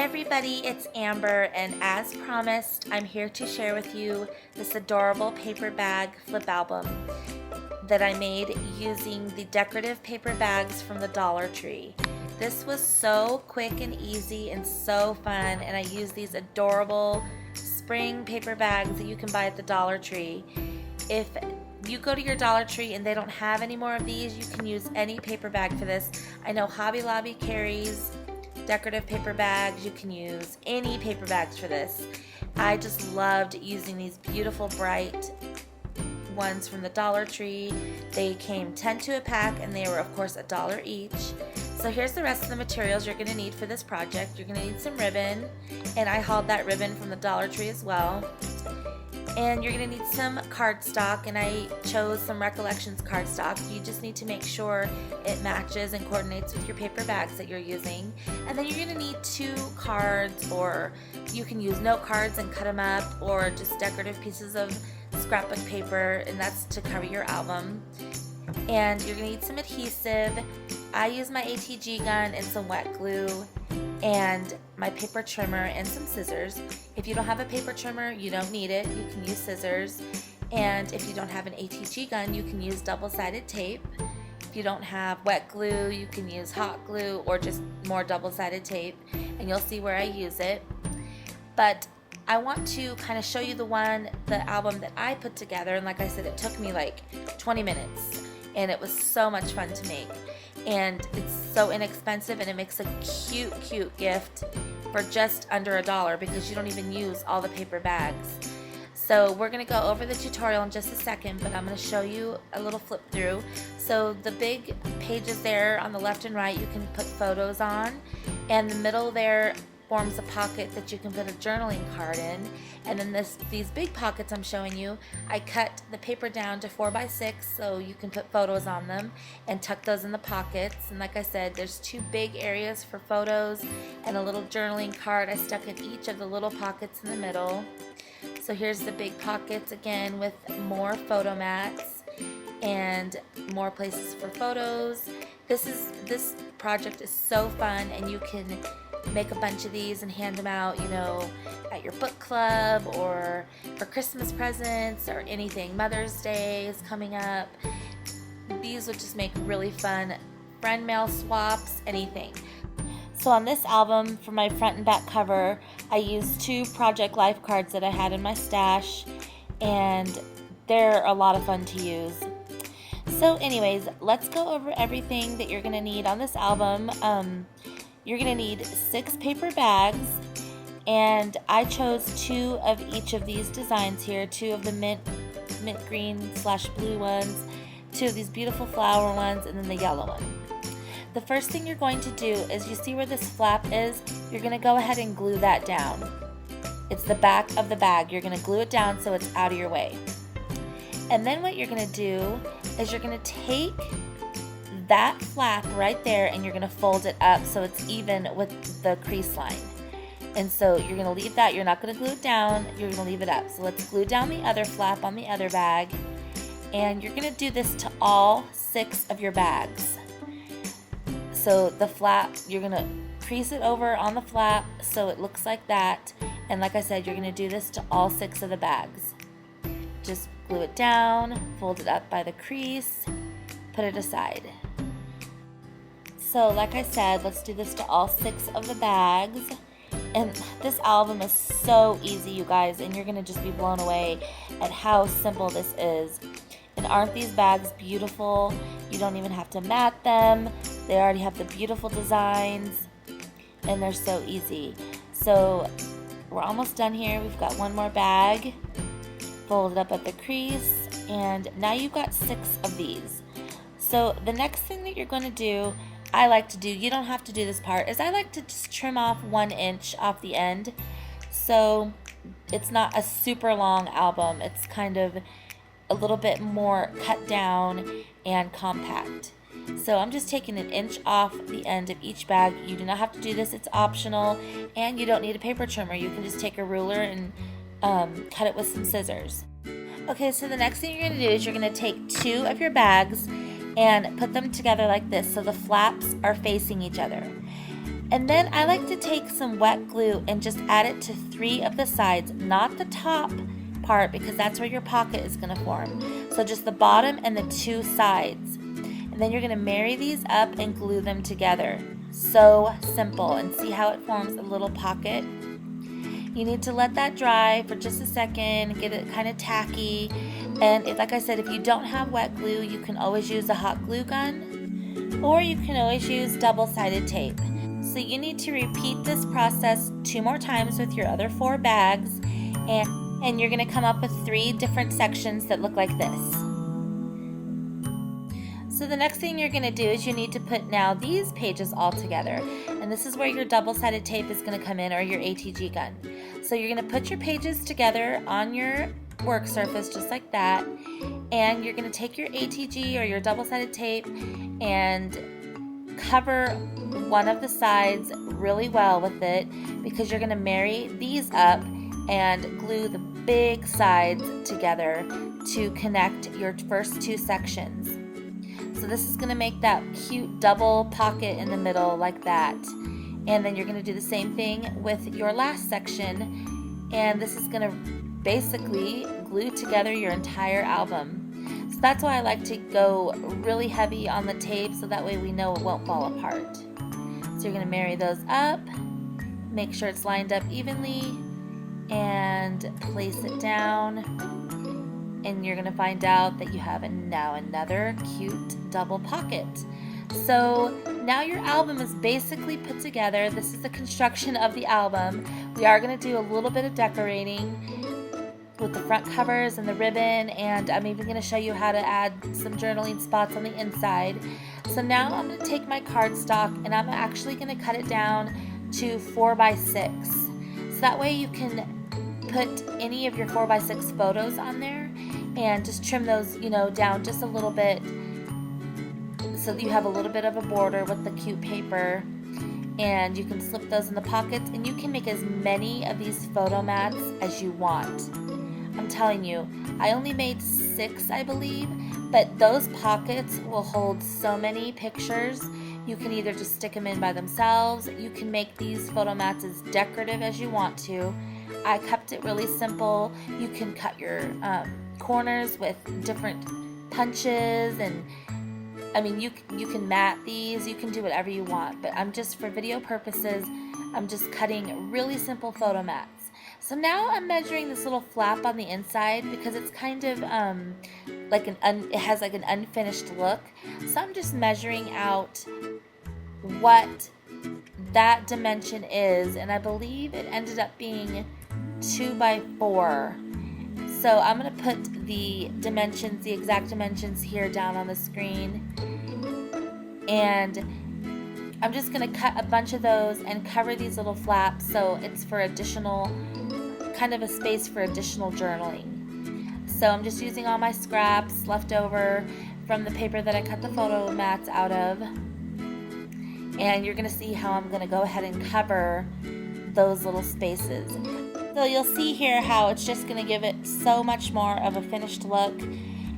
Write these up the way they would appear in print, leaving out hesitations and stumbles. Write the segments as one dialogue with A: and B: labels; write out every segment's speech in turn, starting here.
A: everybody, it's Amber, and as promised, I'm here to share with you this adorable paper bag flip album that I made using the decorative paper bags from the Dollar Tree. This was so quick and easy and so fun, and I used these adorable spring paper bags that you can buy at the Dollar Tree. If you go to your Dollar Tree and they don't have any more of these, you can use any paper bag for this. I know Hobby Lobby carries decorative paper bags. You can use any paper bags for this. I just loved using these beautiful bright ones from the Dollar Tree. They came 10 to a pack and they were of course $1 each. So here's the rest of the materials you're going to need for this project. You're going to need some ribbon, and I hauled that ribbon from the Dollar Tree as well. And you're going to need some cardstock, and I chose some Recollections cardstock. You just need to make sure it matches and coordinates with your paper bags that you're using. And then you're going to need 2 cards, or you can use note cards and cut them up, or just decorative pieces of scrapbook paper, and that's to cover your album. And you're going to need some adhesive. I use my ATG gun and some wet glue, and my paper trimmer and some scissors. If you don't have a paper trimmer, you don't need it. You can use scissors. And if you don't have an ATG gun, you can use double-sided tape. If you don't have wet glue, you can use hot glue or just more double-sided tape, and you'll see where I use it. But I want to kind of show you the album that I put together, and like I said, it took me like 20 minutes, and it was so much fun to make. And it's so inexpensive, and it makes a cute gift for just under $1 because you don't even use all the paper bags. So we're going to go over the tutorial in just a second, but I'm going to show you a little flip through. So the big pages there on the left and right you can put photos on, and the middle there forms a pocket that you can put a journaling card in. And then these big pockets I'm showing you, I cut the paper down to 4x6 so you can put photos on them and tuck those in the pockets. And like I said, there's 2 big areas for photos and a little journaling card I stuck in each of the little pockets in the middle. So here's the big pockets again with more photo mats and more places for photos. This project is so fun, and you can make a bunch of these and hand them out, you know, at your book club or for Christmas presents or anything. Mother's Day is coming up. These would just make really fun friend mail swaps, anything. So on this album, for my front and back cover, I used 2 Project Life cards that I had in my stash, and they're a lot of fun to use. So anyways, let's go over everything that you're going to need on this album. You're going to need 6 paper bags, and I chose 2 of each of these designs here, 2 of the mint green / blue ones, 2 of these beautiful flower ones, and then the yellow one. The first thing you're going to do is, you see where this flap is, you're going to go ahead and glue that down. It's the back of the bag. You're going to glue it down so it's out of your way. And then what you're going to do is you're going to take that flap right there and you're going to fold it up so it's even with the crease line. And so you're going to leave that. You're not going to glue it down. You're going to leave it up. So let's glue down the other flap on the other bag. And you're going to do this to all 6 of your bags. So the flap, you're going to crease it over on the flap so it looks like that. And like I said, you're going to do this to all 6 of the bags. Just glue it down, fold it up by the crease, put it aside. So like I said, let's do this to all 6 of the bags. And this album is so easy, you guys, and you're going to just be blown away at how simple this is. And aren't these bags beautiful? You don't even have to mat them. They already have the beautiful designs, and they're so easy. So we're almost done here. We've got 1 more bag. Fold it up at the crease, and now you've got 6 of these. So the next thing that you're going to do, I like to do, you don't have to do this part, is I like to just trim off 1 inch off the end. So it's not a super long album. It's kind of a little bit more cut down and compact. So I'm just taking 1 inch off the end of each bag. You do not have to do this. It's optional, and you don't need a paper trimmer. You can just take a ruler and cut it with some scissors. Okay, so the next thing you're going to do is you're going to take 2 of your bags and put them together like this so the flaps are facing each other. And then I like to take some wet glue and just add it to 3 of the sides, not the top part, because that's where your pocket is going to form. So just the bottom and the 2 sides. And then you're going to marry these up and glue them together. So simple. And see how it forms a little pocket? You need to let that dry for just a second, get it kind of tacky. And like I said, if you don't have wet glue, you can always use a hot glue gun, or you can always use double-sided tape. So you need to repeat this process 2 more times with your other 4 bags, and you're going to come up with 3 different sections that look like this. So the next thing you're going to do is you need to put now these pages all together, and this is where your double-sided tape is going to come in, or your ATG gun. So you're going to put your pages together on your work surface just like that, and you're going to take your ATG or your double-sided tape and cover one of the sides really well with it, because you're going to marry these up and glue the big sides together to connect your first 2 sections. So this is going to make that cute double pocket in the middle like that. And then you're going to do the same thing with your last section, and this is going to basically glue together your entire album. So that's why I like to go really heavy on the tape, so that way we know it won't fall apart. So you're going to marry those up, make sure it's lined up evenly, and place it down. And you're going to find out that you have now another cute double pocket. So now your album is basically put together. This is the construction of the album. We are going to do a little bit of decorating with the front covers and the ribbon, and I'm even going to show you how to add some journaling spots on the inside. So now I'm going to take my cardstock and I'm actually going to cut it down to 4x6. So that way you can put any of your 4x6 photos on there and just trim those, down just a little bit, so that you have a little bit of a border with the cute paper, and you can slip those in the pockets, and you can make as many of these photo mats as you want. I'm telling you, I only made 6, I believe, but those pockets will hold so many pictures. You can either just stick them in by themselves. You can make these photo mats as decorative as you want to. I kept it really simple. You can cut your corners with different punches, and I mean, you can mat these, you can do whatever you want, but for video purposes, I'm just cutting really simple photo mats. So now I'm measuring this little flap on the inside, because it's kind of it has like an unfinished look. So I'm just measuring out what that dimension is, and I believe it ended up being 2x4. So I'm going to put the dimensions, the exact dimensions here down on the screen, and I'm just going to cut a bunch of those and cover these little flaps, so it's for additional, kind of a space for additional journaling. So I'm just using all my scraps left over from the paper that I cut the photo mats out of, and you're going to see how I'm going to go ahead and cover those little spaces. So you'll see here how it's just going to give it so much more of a finished look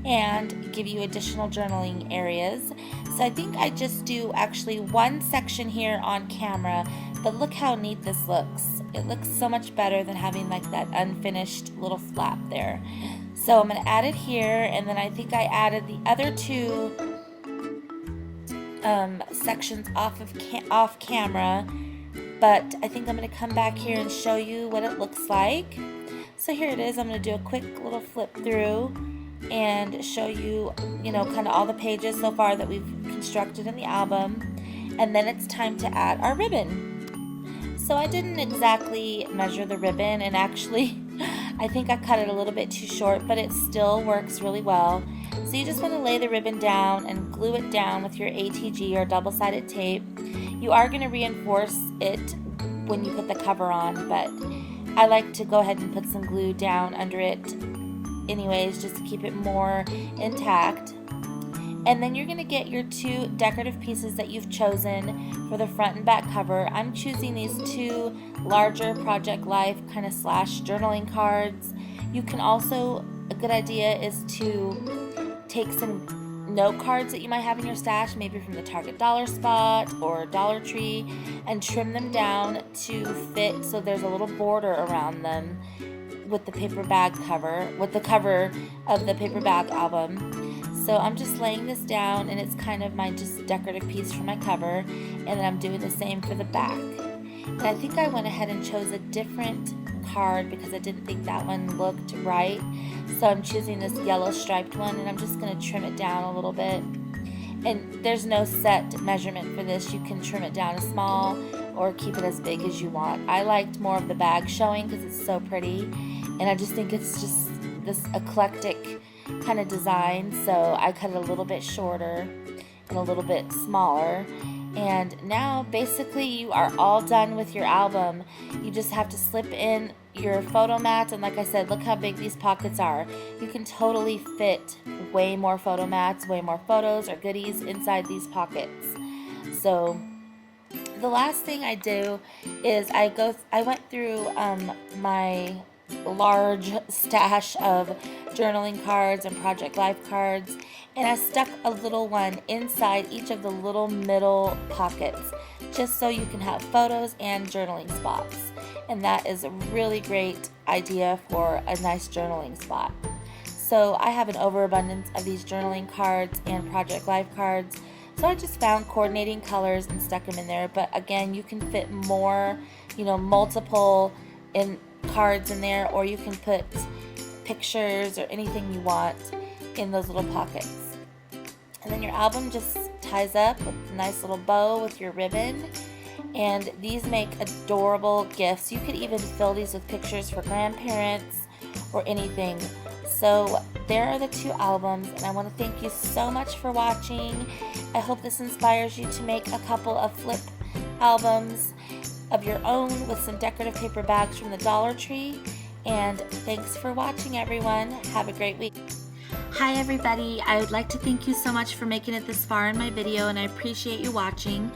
A: and give you additional journaling areas. So I think I just do actually 1 section here on camera, but look how neat this looks. It looks so much better than having like that unfinished little flap there. So I'm going to add it here, and then I think I added the other 2 sections off camera. But I think I'm going to come back here and show you what it looks like. So here it is. I'm going to do a quick little flip through and show you, kind of all the pages so far that we've constructed in the album. And then it's time to add our ribbon. So I didn't exactly measure the ribbon, and actually I think I cut it a little bit too short, but it still works really well. So you just want to lay the ribbon down and glue it down with your ATG or double-sided tape. You are going to reinforce it when you put the cover on, but I like to go ahead and put some glue down under it anyways, just to keep it more intact. And then you're going to get your 2 decorative pieces that you've chosen for the front and back cover. I'm choosing these 2 larger Project Life kind of / journaling cards. You can also, a good idea is to take some note cards that you might have in your stash, maybe from the Target Dollar Spot or Dollar Tree, and trim them down to fit so there's a little border around them with the paper bag cover, with the cover of the paper bag album. So I'm just laying this down, and it's kind of my just decorative piece for my cover, and then I'm doing the same for the back. And I think I went ahead and chose a different card because I didn't think that one looked right. So I'm choosing this yellow striped one, and I'm just going to trim it down a little bit. And there's no set measurement for this. You can trim it down as small or keep it as big as you want. I liked more of the bag showing because it's so pretty, and I just think it's just this eclectic kind of design. So I cut it a little bit shorter and a little bit smaller. And now basically you are all done with your album. You just have to slip in your photo mats, and like I said, look how big these pockets are. You can totally fit way more photo mats, way more photos or goodies inside these pockets. So the last thing I do is I went through my large stash of journaling cards and project life cards, and I stuck a little one inside each of the little middle pockets just so you can have photos and journaling spots. And that is a really great idea for a nice journaling spot. So I have an overabundance of these journaling cards and project life cards, so I just found coordinating colors and stuck them in there. But again, you can fit more, multiple cards in there, or you can put pictures or anything you want in those little pockets. And then your album just ties up with a nice little bow with your ribbon, and these make adorable gifts. You could even fill these with pictures for grandparents or anything. So there are the two albums, and I want to thank you so much for watching. I hope this inspires you to make a couple of flip albums of your own with some decorative paper bags from the Dollar Tree. And thanks for watching, everyone. Have a great week. Hi everybody, I would like to thank you so much for making it this far in my video, and I appreciate you watching.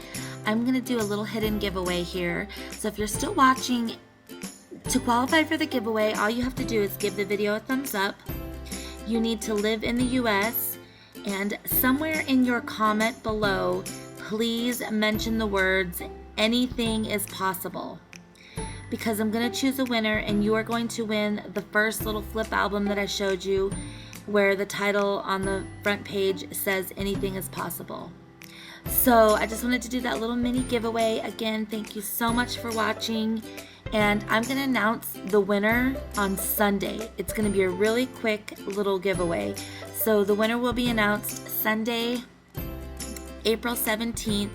A: I'm going to do a little hidden giveaway here. So if you're still watching, to qualify for the giveaway, all you have to do is give the video a thumbs up. You need to live in the US, and somewhere in your comment below, please mention the words "anything is possible," because I'm going to choose a winner, and you are going to win the first little flip album that I showed you, where the title on the front page says "anything is possible." So I just wanted to do that little mini giveaway. Again, thank you so much for watching, and I'm going to announce the winner on Sunday. It's going to be a really quick little giveaway. So the winner will be announced Sunday, April 17th,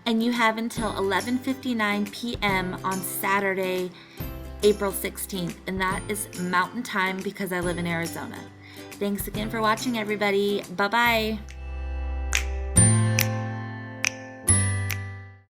A: and you have until 11:59 p.m. on Saturday, April 16th, and that is Mountain Time because I live in Arizona. Thanks again for watching, everybody. Bye-bye.